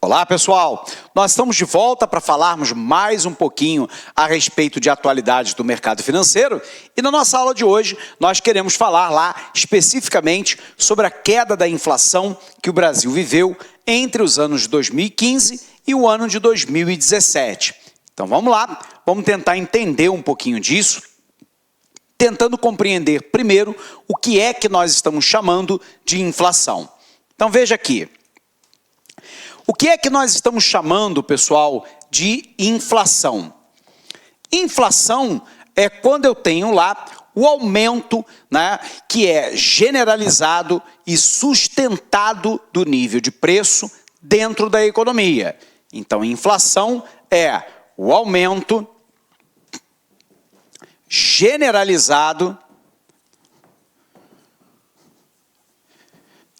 Olá, pessoal! Nós estamos de volta para falarmos mais um pouquinho a respeito de atualidades do mercado financeiro e na nossa aula de hoje nós queremos falar lá especificamente sobre a queda da inflação que o Brasil viveu entre os anos de 2015 e o ano de 2017. Então vamos lá, vamos tentar entender um pouquinho disso, tentando compreender primeiro o que é que nós estamos chamando de inflação. Então veja aqui. O que é que nós estamos chamando, pessoal, de inflação? Inflação é quando eu tenho lá o aumento, né, que é generalizado e sustentado do nível de preço dentro da economia. Então, inflação é o aumento generalizado,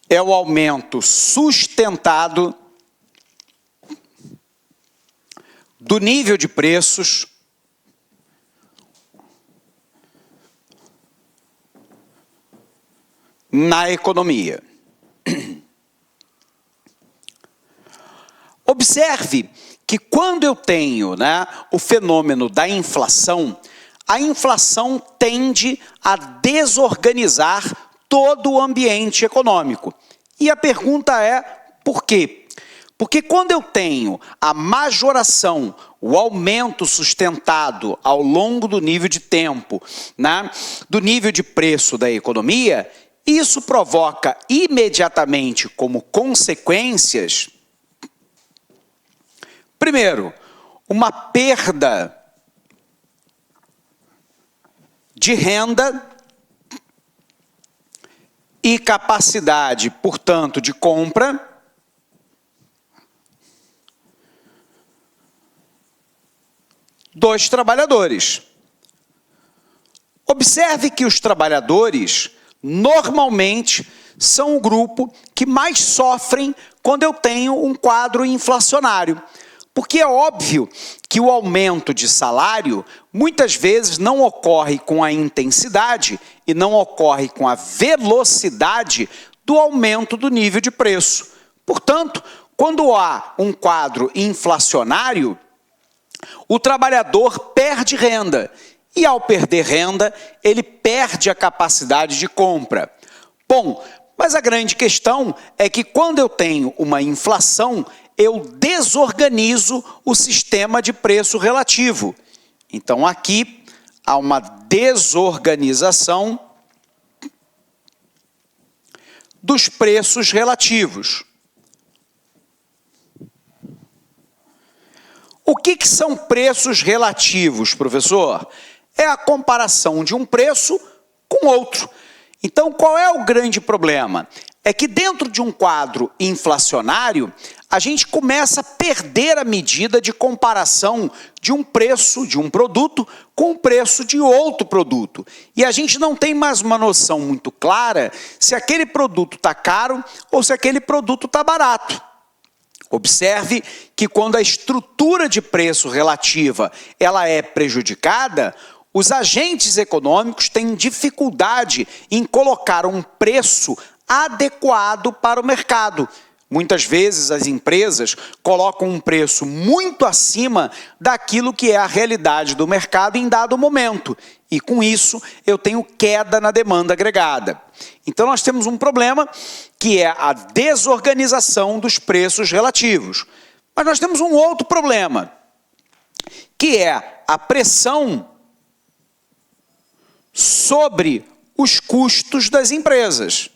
é o aumento sustentado do nível de preços na economia. Observe que quando eu tenho, o fenômeno da inflação, a inflação tende a desorganizar todo o ambiente econômico. E a pergunta é, por quê? Porque quando eu tenho a majoração, o aumento sustentado ao longo do nível de tempo, do nível de preço da economia, isso provoca imediatamente como consequências, primeiro, uma perda de renda e capacidade, portanto, de compra, dos trabalhadores. Observe que os trabalhadores, normalmente, são o grupo que mais sofrem quando eu tenho um quadro inflacionário. Porque é óbvio que o aumento de salário, muitas vezes, não ocorre com a intensidade e não ocorre com a velocidade do aumento do nível de preço. Portanto, quando há um quadro inflacionário, o trabalhador perde renda e, ao perder renda, ele perde a capacidade de compra. Bom, mas a grande questão é que quando eu tenho uma inflação, eu desorganizo o sistema de preço relativo. Então, aqui há uma desorganização dos preços relativos. O que são preços relativos, professor? É a comparação de um preço com outro. Então, qual é o grande problema? É que dentro de um quadro inflacionário, a gente começa a perder a medida de comparação de um preço de um produto com o preço de outro produto. E a gente não tem mais uma noção muito clara se aquele produto está caro ou se aquele produto está barato. Observe que quando a estrutura de preço relativa ela é prejudicada, os agentes econômicos têm dificuldade em colocar um preço adequado para o mercado. Muitas vezes as empresas colocam um preço muito acima daquilo que é a realidade do mercado em dado momento. E com isso eu tenho queda na demanda agregada. Então nós temos um problema que é a desorganização dos preços relativos. Mas nós temos um outro problema, que é a pressão sobre os custos das empresas.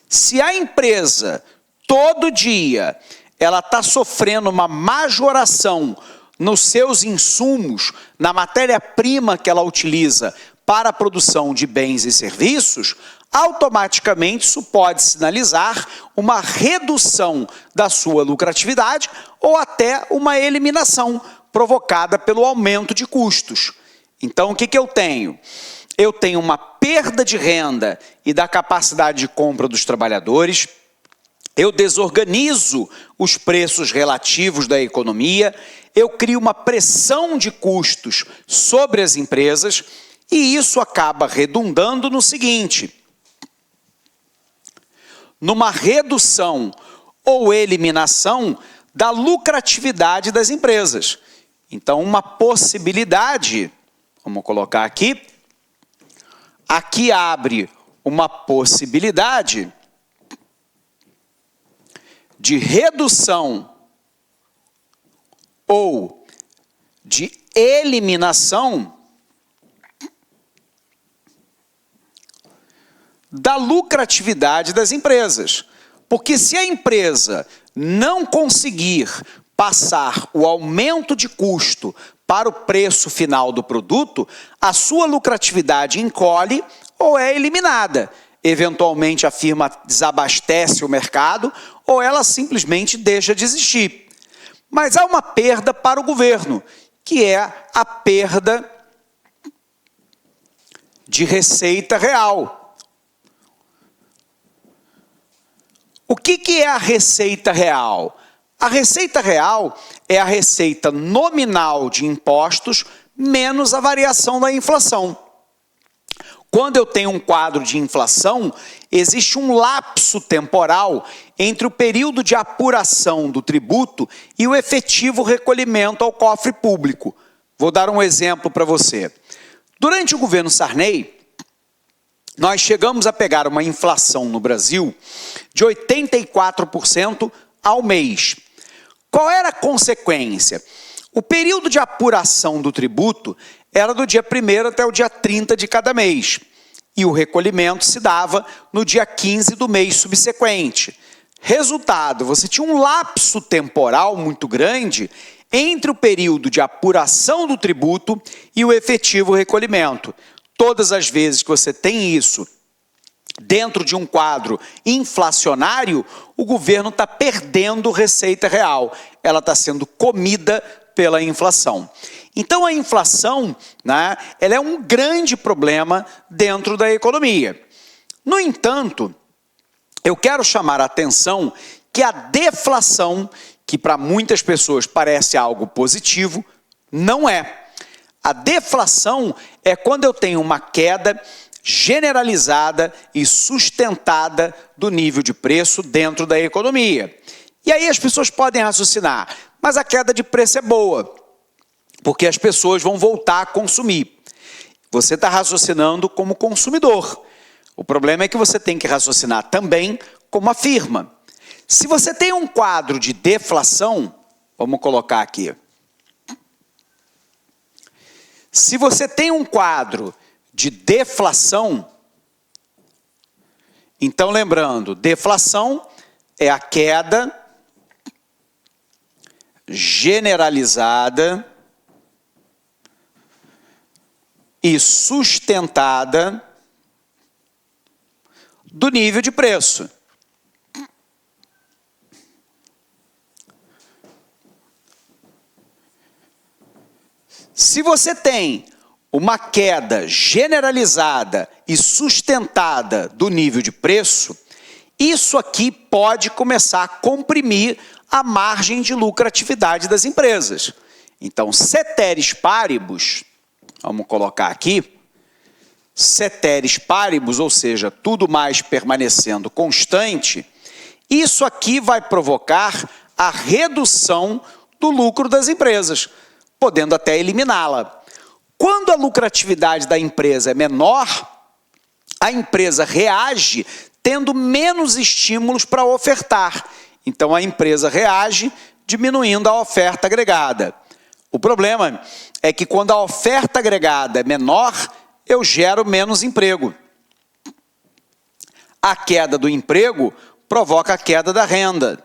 Se a empresa, todo dia, ela está sofrendo uma majoração nos seus insumos, na matéria-prima que ela utiliza para a produção de bens e serviços, automaticamente isso pode sinalizar uma redução da sua lucratividade ou até uma eliminação provocada pelo aumento de custos. Então, o que eu tenho? Eu tenho uma perda de renda e da capacidade de compra dos trabalhadores, eu desorganizo os preços relativos da economia, eu crio uma pressão de custos sobre as empresas e isso acaba redundando no seguinte: numa redução ou eliminação da lucratividade das empresas. Então, uma possibilidade, vamos colocar aqui, aqui abre uma possibilidade de redução ou de eliminação da lucratividade das empresas. Porque se a empresa não conseguir passar o aumento de custo para o preço final do produto, a sua lucratividade encolhe ou é eliminada. Eventualmente a firma desabastece o mercado ou ela simplesmente deixa de existir. Mas há uma perda para o governo, que é a perda de receita real. O que é a receita real? A receita real é a receita nominal de impostos menos a variação da inflação. Quando eu tenho um quadro de inflação, existe um lapso temporal entre o período de apuração do tributo e o efetivo recolhimento ao cofre público. Vou dar um exemplo para você. Durante o governo Sarney, nós chegamos a pegar uma inflação no Brasil de 84% ao mês. Qual era a consequência? O período de apuração do tributo era do dia 1º até o dia 30 de cada mês. E o recolhimento se dava no dia 15 do mês subsequente. Resultado, você tinha um lapso temporal muito grande entre o período de apuração do tributo e o efetivo recolhimento. Todas as vezes que você tem isso dentro de um quadro inflacionário, o governo está perdendo receita real. Ela está sendo comida pela inflação. Então a inflação, né, ela é um grande problema dentro da economia. No entanto, eu quero chamar a atenção que a deflação, que para muitas pessoas parece algo positivo, não é. A deflação é quando eu tenho uma queda generalizada e sustentada do nível de preço dentro da economia. E aí as pessoas podem raciocinar, mas a queda de preço é boa, porque as pessoas vão voltar a consumir. Você está raciocinando como consumidor. O problema é que você tem que raciocinar também como a firma. Se você tem um quadro de deflação, vamos colocar aqui. Se você tem um quadro de deflação, então lembrando, deflação é a queda generalizada e sustentada do nível de preço. Se você tem uma queda generalizada e sustentada do nível de preço, isso aqui pode começar a comprimir a margem de lucratividade das empresas. Então, ceteris paribus, vamos colocar aqui, ceteris paribus, ou seja, tudo mais permanecendo constante, isso aqui vai provocar a redução do lucro das empresas, podendo até eliminá-la. Quando a lucratividade da empresa é menor, a empresa reage tendo menos estímulos para ofertar. Então a empresa reage diminuindo a oferta agregada. O problema é que quando a oferta agregada é menor, eu gero menos emprego. A queda do emprego provoca a queda da renda.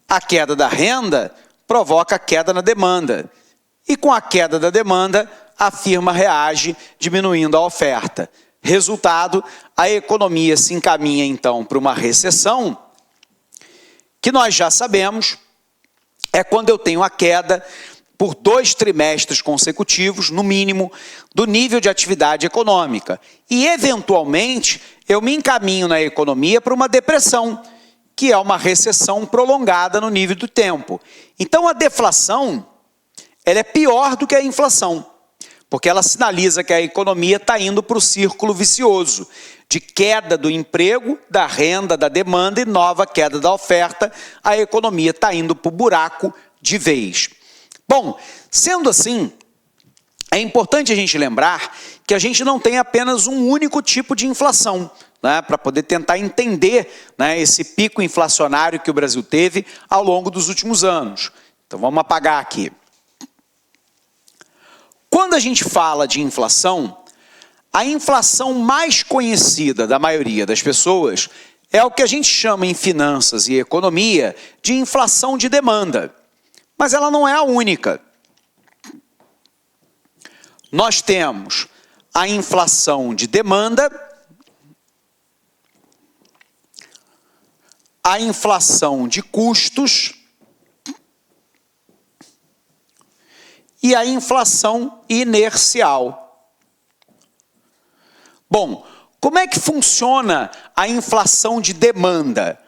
A queda da renda provoca a queda na demanda. E com a queda da demanda, a firma reage diminuindo a oferta. Resultado, a economia se encaminha então para uma recessão, que nós já sabemos, é quando eu tenho a queda por 2 trimestres consecutivos, no mínimo, do nível de atividade econômica. E, eventualmente, eu me encaminho na economia para uma depressão, que é uma recessão prolongada no nível do tempo. Então, a deflação, ela é pior do que a inflação, porque ela sinaliza que a economia está indo para o círculo vicioso, de queda do emprego, da renda, da demanda e nova queda da oferta, a economia está indo para o buraco de vez. Bom, sendo assim, é importante a gente lembrar que a gente não tem apenas um único tipo de inflação, né, para poder tentar entender, né, esse pico inflacionário que o Brasil teve ao longo dos últimos anos. Então vamos apagar aqui. Quando a gente fala de inflação, a inflação mais conhecida da maioria das pessoas é o que a gente chama em finanças e economia de inflação de demanda. Mas ela não é a única. Nós temos a inflação de demanda, a inflação de custos e a inflação inercial. Bom, como é que funciona a inflação de demanda?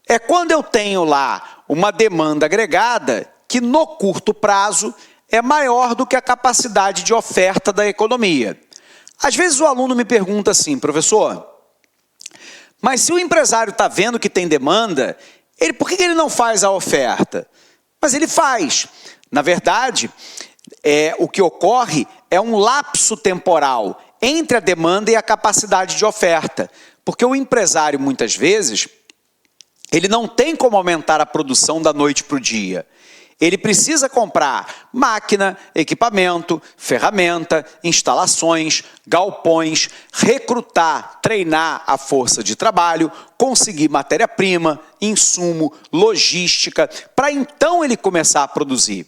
É quando eu tenho lá uma demanda agregada que no curto prazo é maior do que a capacidade de oferta da economia. Às vezes o aluno me pergunta assim, professor, mas se o empresário está vendo que tem demanda, por que ele não faz a oferta? Mas ele faz. Na verdade, o que ocorre é um lapso temporal entre a demanda e a capacidade de oferta. Porque o empresário, muitas vezes, ele não tem como aumentar a produção da noite para o dia. Ele precisa comprar máquina, equipamento, ferramenta, instalações, galpões, recrutar, treinar a força de trabalho, conseguir matéria-prima, insumo, logística, para então ele começar a produzir.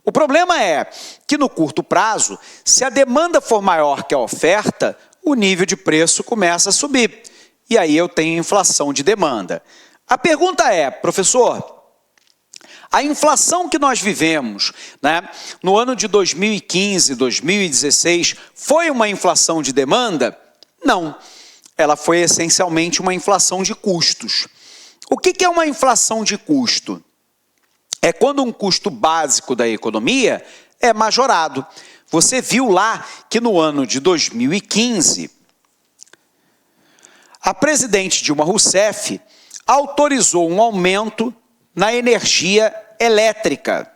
O problema é que no curto prazo, se a demanda for maior que a oferta, o nível de preço começa a subir. E aí eu tenho inflação de demanda. A pergunta é, professor, a inflação que nós vivemos, né, no ano de 2015, 2016, foi uma inflação de demanda? Não. Ela foi essencialmente uma inflação de custos. O que é uma inflação de custo? É quando um custo básico da economia é majorado. Você viu lá que no ano de 2015, a presidente Dilma Rousseff autorizou um aumento na energia elétrica,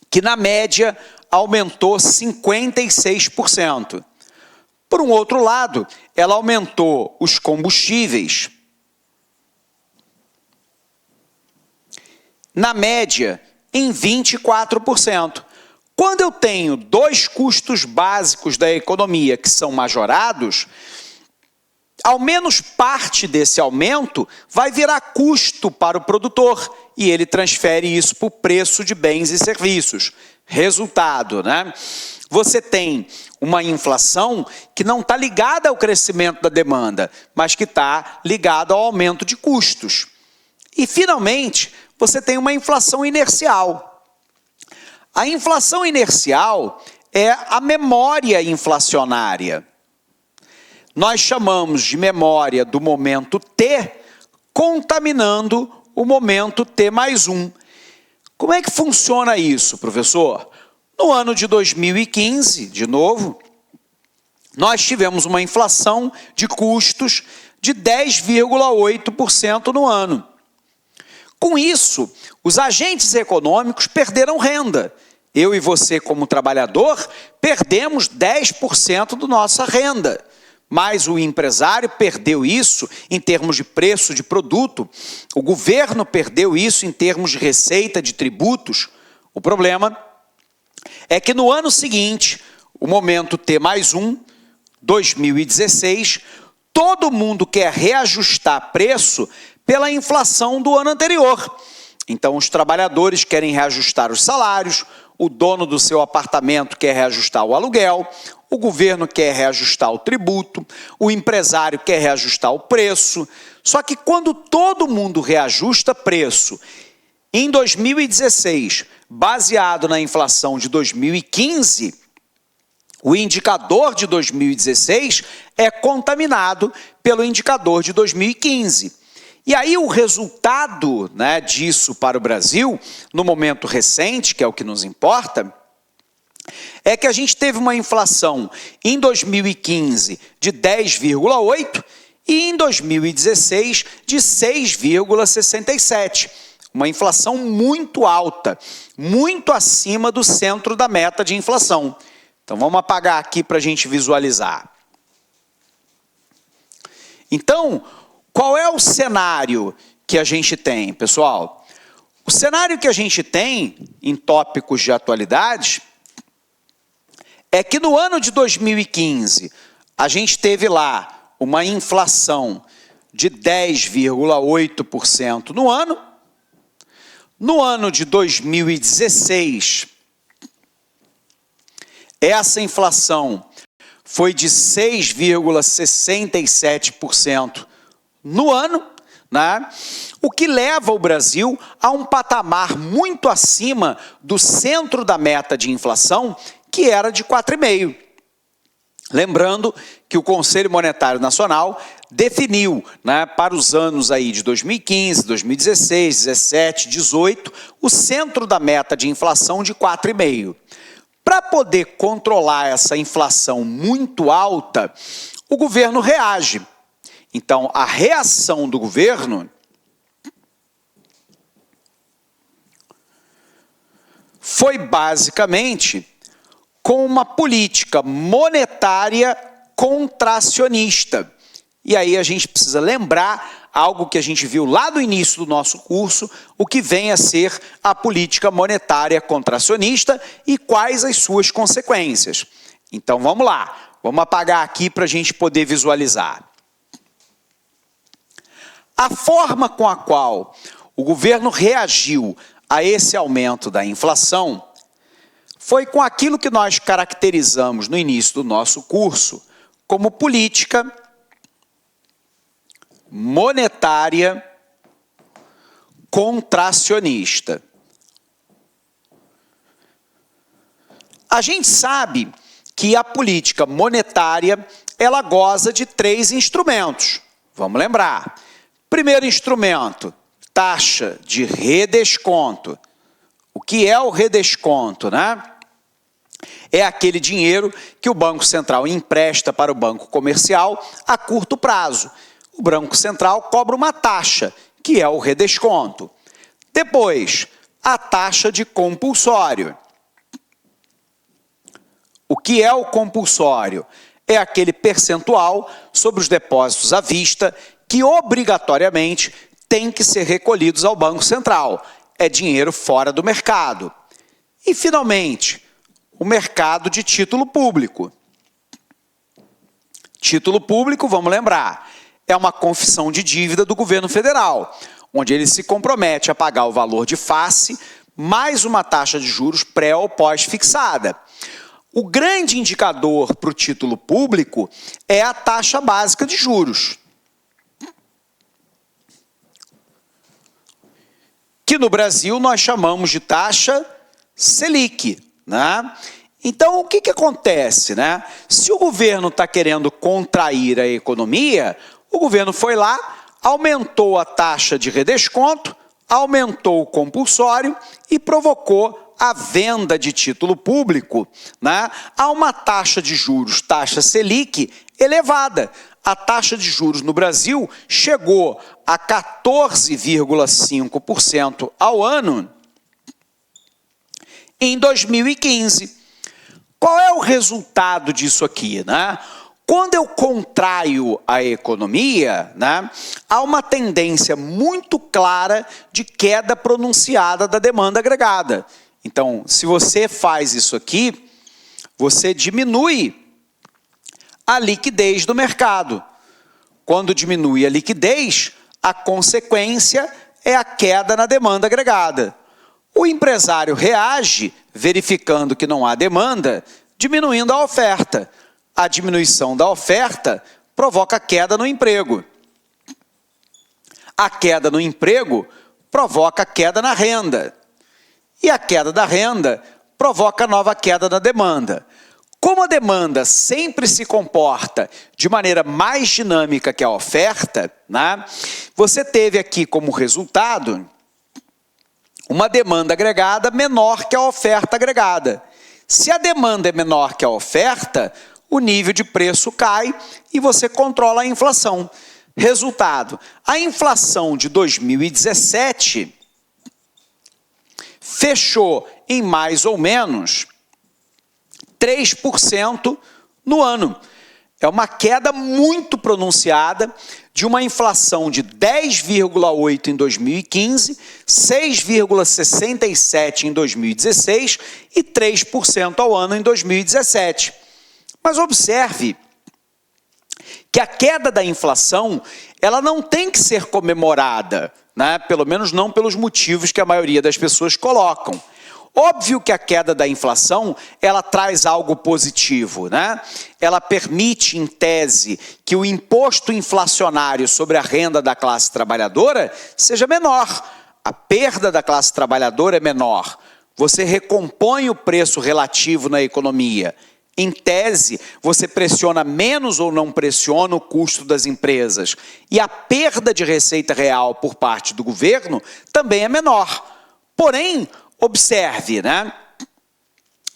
que na média aumentou 56%. Por um outro lado, ela aumentou os combustíveis, na média, em 24%. Quando eu tenho dois custos básicos da economia que são majorados, ao menos parte desse aumento vai virar custo para o produtor e ele transfere isso para o preço de bens e serviços. Resultado, né? Você tem uma inflação que não está ligada ao crescimento da demanda, mas que está ligada ao aumento de custos. E, finalmente, você tem uma inflação inercial. A inflação inercial é a memória inflacionária. Nós chamamos de memória do momento T, contaminando o momento T mais 1. Como é que funciona isso, professor? No ano de 2015, de novo, nós tivemos uma inflação de custos de 10,8% no ano. Com isso, os agentes econômicos perderam renda. Eu e você, como trabalhador, perdemos 10% da nossa renda. Mas o empresário perdeu isso em termos de preço de produto, o governo perdeu isso em termos de receita de tributos. O problema é que no ano seguinte, o momento T mais 1, 2016, todo mundo quer reajustar preço pela inflação do ano anterior. Então, os trabalhadores querem reajustar os salários, o dono do seu apartamento quer reajustar o aluguel, o governo quer reajustar o tributo, o empresário quer reajustar o preço. Só que quando todo mundo reajusta preço, em 2016, baseado na inflação de 2015, o indicador de 2016 é contaminado pelo indicador de 2015. E aí o resultado, né, disso para o Brasil, no momento recente, que é o que nos importa, é que a gente teve uma inflação em 2015 de 10,8% e em 2016 de 6,67%. Uma inflação muito alta, muito acima do centro da meta de inflação. Então vamos apagar aqui para a gente visualizar. Então, qual é o cenário que a gente tem, pessoal? O cenário que a gente tem, em tópicos de atualidades, é que no ano de 2015, a gente teve lá uma inflação de 10,8% no ano. No ano de 2016, essa inflação foi de 6,67% no ano, né? O que leva o Brasil a um patamar muito acima do centro da meta de inflação, que era de 4,5%. Lembrando que o Conselho Monetário Nacional definiu, né, para os anos aí de 2015, 2016, 2017, 2018, o centro da meta de inflação de 4,5%. Para poder controlar essa inflação muito alta, o governo reage. Então, a reação do governo foi basicamente com uma política monetária contracionista. E aí a gente precisa lembrar algo que a gente viu lá no início do nosso curso, o que vem a ser a política monetária contracionista e quais as suas consequências. Então vamos lá, vamos apagar aqui para a gente poder visualizar. A forma com a qual o governo reagiu a esse aumento da inflação foi com aquilo que nós caracterizamos no início do nosso curso como política monetária contracionista. A gente sabe que a política monetária, ela goza de 3 instrumentos. Vamos lembrar. Primeiro instrumento, taxa de redesconto. O que é o redesconto, né? É aquele dinheiro que o Banco Central empresta para o banco comercial a curto prazo. O Banco Central cobra uma taxa, que é o redesconto. Depois, a taxa de compulsório. O que é o compulsório? É aquele percentual sobre os depósitos à vista que obrigatoriamente tem que ser recolhidos ao Banco Central. É dinheiro fora do mercado. E, finalmente, o mercado de título público. Título público, vamos lembrar, é uma confissão de dívida do governo federal, onde ele se compromete a pagar o valor de face mais uma taxa de juros pré ou pós-fixada. O grande indicador para o título público é a taxa básica de juros, que no Brasil nós chamamos de taxa Selic, né? Então, o que acontece, né? Se o governo está querendo contrair a economia, o governo foi lá, aumentou a taxa de redesconto, aumentou o compulsório e provocou a venda de título público, né, a uma taxa de juros, taxa Selic, elevada. A taxa de juros no Brasil chegou a 14,5% ao ano em 2015. Qual é o resultado disso aqui, né? Quando eu contraio a economia, né, há uma tendência muito clara de queda pronunciada da demanda agregada. Então, se você faz isso aqui, você diminui a liquidez do mercado. Quando diminui a liquidez, a consequência é a queda na demanda agregada. O empresário reage, verificando que não há demanda, diminuindo a oferta. A diminuição da oferta provoca queda no emprego. A queda no emprego provoca queda na renda. E a queda da renda provoca nova queda na demanda. Como a demanda sempre se comporta de maneira mais dinâmica que a oferta, né, você teve aqui como resultado uma demanda agregada menor que a oferta agregada. Se a demanda é menor que a oferta, o nível de preço cai e você controla a inflação. Resultado, a inflação de 2017 fechou em mais ou menos 3% no ano. É uma queda muito pronunciada de uma inflação de 10,8% em 2015, 6,67% em 2016 e 3% ao ano em 2017. Mas observe que a queda da inflação, ela não tem que ser comemorada, né? Pelo menos não pelos motivos que a maioria das pessoas colocam. Óbvio que a queda da inflação, ela traz algo positivo, né? Ela permite, em tese, que o imposto inflacionário sobre a renda da classe trabalhadora seja menor. A perda da classe trabalhadora é menor. Você recompõe o preço relativo na economia. Em tese, você pressiona menos ou não pressiona o custo das empresas. E a perda de receita real por parte do governo também é menor. Porém, observe, né?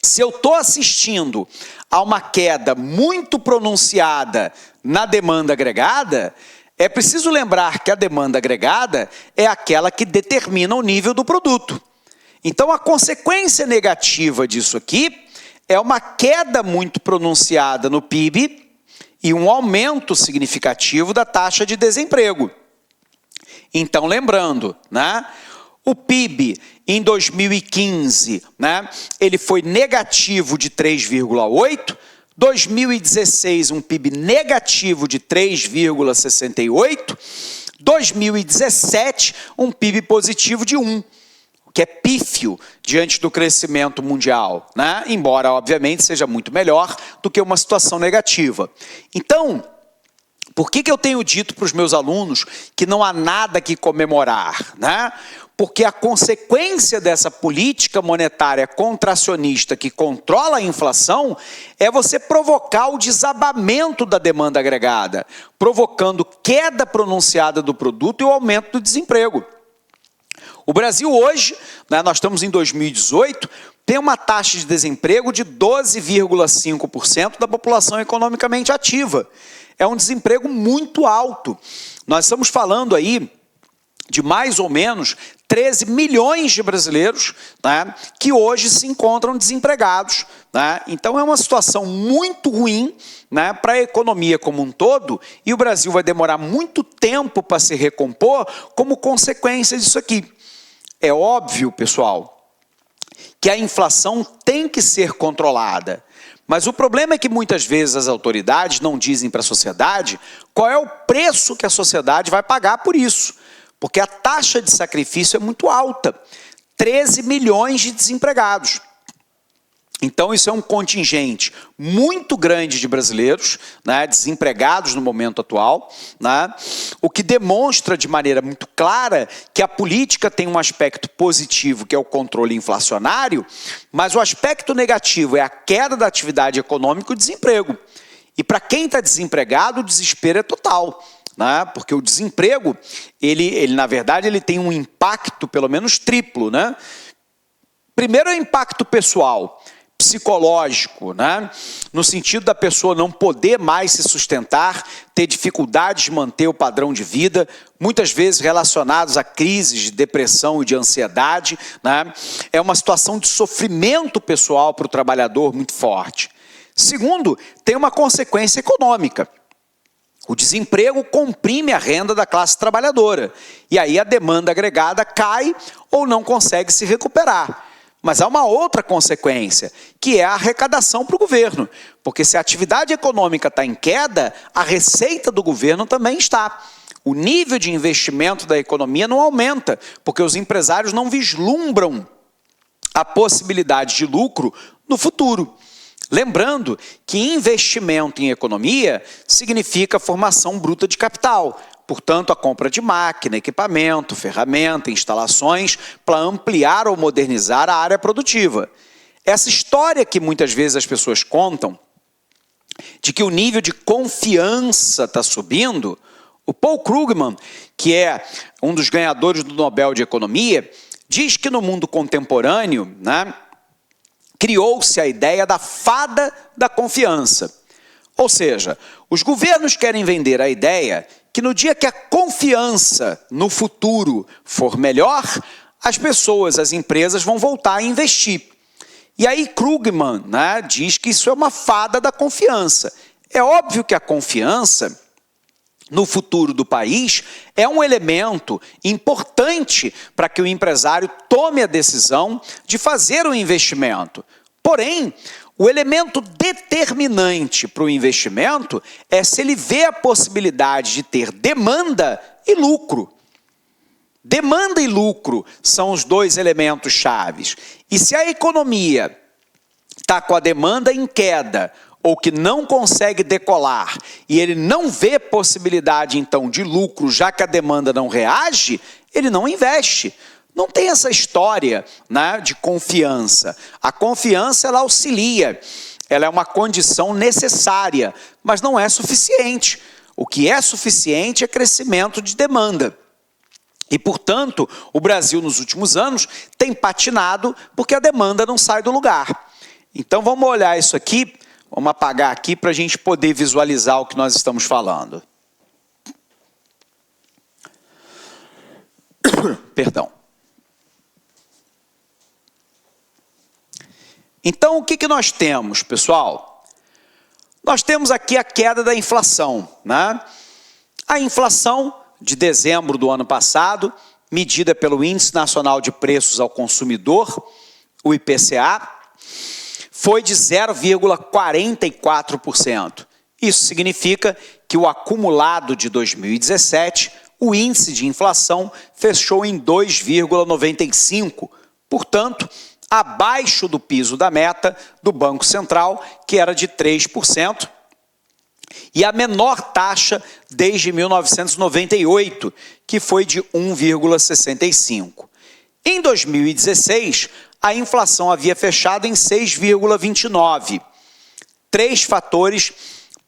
Se eu estou assistindo a uma queda muito pronunciada na demanda agregada, é preciso lembrar que a demanda agregada é aquela que determina o nível do produto. Então, a consequência negativa disso aqui é uma queda muito pronunciada no PIB e um aumento significativo da taxa de desemprego. Então, lembrando, né? O PIB em 2015, né, ele foi negativo de 3,8%, 2016 um PIB negativo de 3,68%, 2017 um PIB positivo de 1%, que é pífio diante do crescimento mundial, né? Embora, obviamente, seja muito melhor do que uma situação negativa. Então, por que eu tenho dito para os meus alunos que não há nada que comemorar, né? Porque a consequência dessa política monetária contracionista que controla a inflação é você provocar o desabamento da demanda agregada, provocando queda pronunciada do produto e o aumento do desemprego. O Brasil hoje, né, nós estamos em 2018, tem uma taxa de desemprego de 12,5% da população economicamente ativa. É um desemprego muito alto. Nós estamos falando aí de mais ou menos 13 milhões de brasileiros, né, que hoje se encontram desempregados, né? Então é uma situação muito ruim, né, para a economia como um todo, e o Brasil vai demorar muito tempo para se recompor como consequência disso aqui. É óbvio, pessoal, que a inflação tem que ser controlada. Mas o problema é que muitas vezes as autoridades não dizem para a sociedade qual é o preço que a sociedade vai pagar por isso. Porque a taxa de sacrifício é muito alta. 13 milhões de desempregados. Então isso é um contingente muito grande de brasileiros, né, desempregados no momento atual, né, o que demonstra de maneira muito clara que a política tem um aspecto positivo, que é o controle inflacionário, mas o aspecto negativo é a queda da atividade econômica e o desemprego. E para quem está desempregado, o desespero é total, né, porque o desemprego, ele na verdade, ele tem um impacto pelo menos triplo, né? Primeiro é o impacto pessoal, psicológico, né? No sentido da pessoa não poder mais se sustentar, ter dificuldades de manter o padrão de vida, muitas vezes relacionados a crises de depressão e de ansiedade, né? É uma situação de sofrimento pessoal para o trabalhador muito forte. Segundo, tem uma consequência econômica. O desemprego comprime a renda da classe trabalhadora, e aí a demanda agregada cai ou não consegue se recuperar. Mas há uma outra consequência, que é a arrecadação para o governo. Porque se a atividade econômica está em queda, a receita do governo também está. O nível de investimento da economia não aumenta, porque os empresários não vislumbram a possibilidade de lucro no futuro. Lembrando que investimento em economia significa formação bruta de capital. Portanto, a compra de máquina, equipamento, ferramenta, instalações para ampliar ou modernizar a área produtiva. Essa história que muitas vezes as pessoas contam, de que o nível de confiança está subindo, o Paul Krugman, que é um dos ganhadores do Nobel de Economia, diz que no mundo contemporâneo, né, criou-se a ideia da fada da confiança. Ou seja, os governos querem vender a ideia que no dia que a confiança no futuro for melhor, as pessoas, as empresas vão voltar a investir. E aí Krugman, né, diz que isso é uma fada da confiança. É óbvio que a confiança no futuro do país é um elemento importante para que o empresário tome a decisão de fazer o investimento. Porém, o elemento determinante para o investimento é se ele vê a possibilidade de ter demanda e lucro. Demanda e lucro são os dois elementos chaves. E se a economia está com a demanda em queda ou que não consegue decolar e ele não vê possibilidade então de lucro, já que a demanda não reage, ele não investe. Não tem essa história, né, de confiança. A confiança ela auxilia, ela é uma condição necessária, mas não é suficiente. O que é suficiente é crescimento de demanda. E, portanto, o Brasil, nos últimos anos, tem patinado porque a demanda não sai do lugar. Então, vamos olhar isso aqui, vamos apagar aqui para a gente poder visualizar o que nós estamos falando. Perdão. Então, o que nós temos, pessoal? Nós temos aqui a queda da inflação, né? A inflação de dezembro do ano passado, medida pelo Índice Nacional de Preços ao Consumidor, o IPCA, foi de 0,44%. Isso significa que o acumulado de 2017, o índice de inflação fechou em 2,95%, portanto, abaixo do piso da meta do Banco Central, que era de 3%, e a menor taxa desde 1998, que foi de 1,65%. Em 2016, a inflação havia fechado em 6,29%. 3 fatores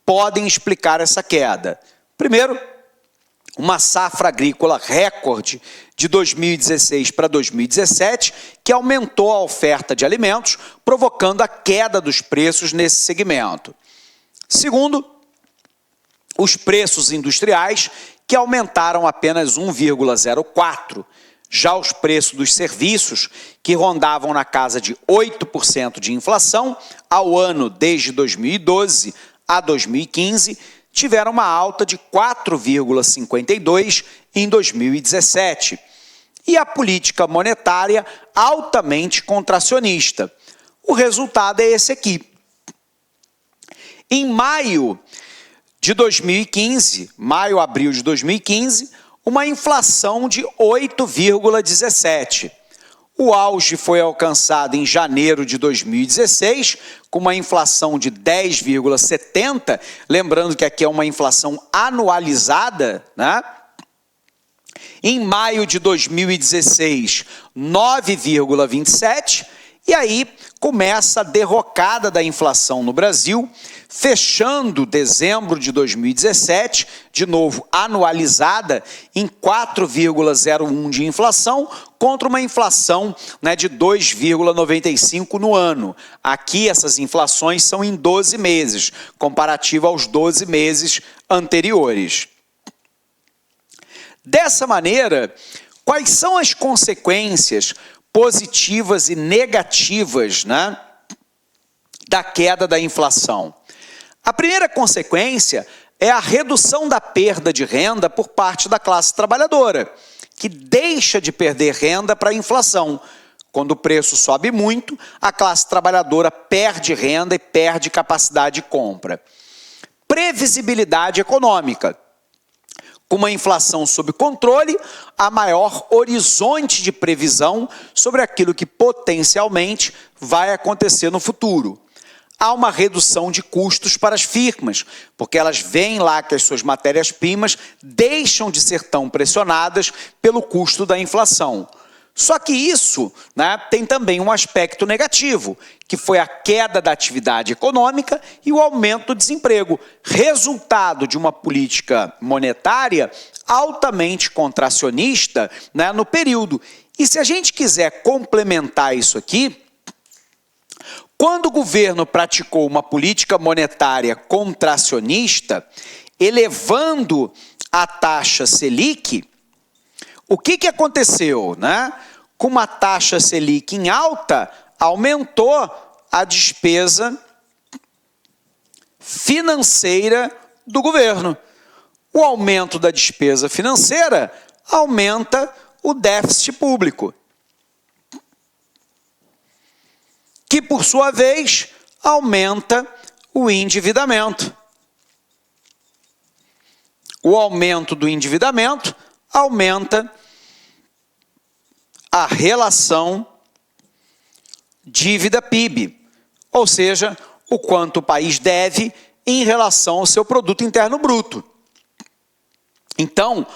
podem explicar essa queda. Primeiro, uma safra agrícola recorde de 2016 para 2017, que aumentou a oferta de alimentos, provocando a queda dos preços nesse segmento. Segundo, os preços industriais, que aumentaram apenas 1,04%. Já os preços dos serviços, que rondavam na casa de 8% de inflação ao ano desde 2012 a 2015, tiveram uma alta de 4,52% em 2017. E a política monetária altamente contracionista. O resultado é esse aqui. Em maio de 2015, maio-abril de 2015, uma inflação de 8,17%. O auge foi alcançado em janeiro de 2016, com uma inflação de 10,70%, lembrando que aqui é uma inflação anualizada, né? Em maio de 2016, 9,27%, e aí começa a derrocada da inflação no Brasil, fechando dezembro de 2017, de novo anualizada, em 4,01% de inflação, contra uma inflação, né, de 2,95% no ano. Aqui essas inflações são em 12 meses, comparativo aos 12 meses anteriores. Dessa maneira, quais são as consequências positivas e negativas, né, da queda da inflação? A primeira consequência é a redução da perda de renda por parte da classe trabalhadora, que deixa de perder renda para a inflação. Quando o preço sobe muito, a classe trabalhadora perde renda e perde capacidade de compra. Previsibilidade econômica. Com uma inflação sob controle, há maior horizonte de previsão sobre aquilo que potencialmente vai acontecer no futuro. Há uma redução de custos para as firmas, porque elas veem lá que as suas matérias-primas deixam de ser tão pressionadas pelo custo da inflação. Só que isso, né, tem também um aspecto negativo, que foi a queda da atividade econômica e o aumento do desemprego, resultado de uma política monetária altamente contracionista, né, no período. E se a gente quiser complementar isso aqui, Quando o governo praticou uma política monetária contracionista, elevando a taxa Selic, o que aconteceu, né? Com uma taxa Selic em alta, aumentou a despesa financeira do governo. O aumento da despesa financeira aumenta o déficit público, que, por sua vez, aumenta o endividamento. O aumento do endividamento aumenta a relação dívida-PIB, ou seja, o quanto o país deve em relação ao seu produto interno bruto. Então,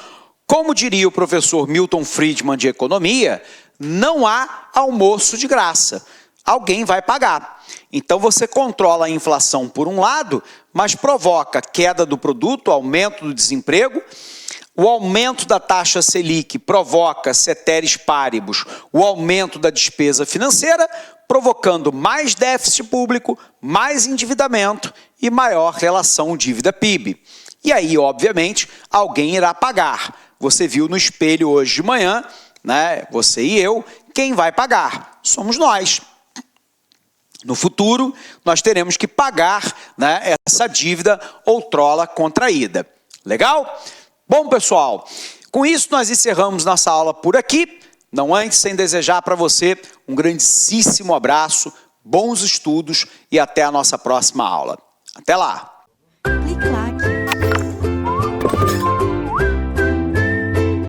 como diria o professor Milton Friedman de economia, não há almoço de graça. Alguém vai pagar. Então você controla a inflação por um lado, mas provoca queda do produto, aumento do desemprego. O aumento da taxa Selic provoca, ceteris paribus, o aumento da despesa financeira, provocando mais déficit público, mais endividamento e maior relação dívida-PIB. E aí, obviamente, alguém irá pagar. Você viu no espelho hoje de manhã, né? Você e eu, quem vai pagar? Somos nós. No futuro, nós teremos que pagar, né, essa dívida outrora contraída. Legal? Bom, pessoal, com isso nós encerramos nossa aula por aqui. Não antes sem desejar para você um grandíssimo abraço, bons estudos e até a nossa próxima aula. Até lá!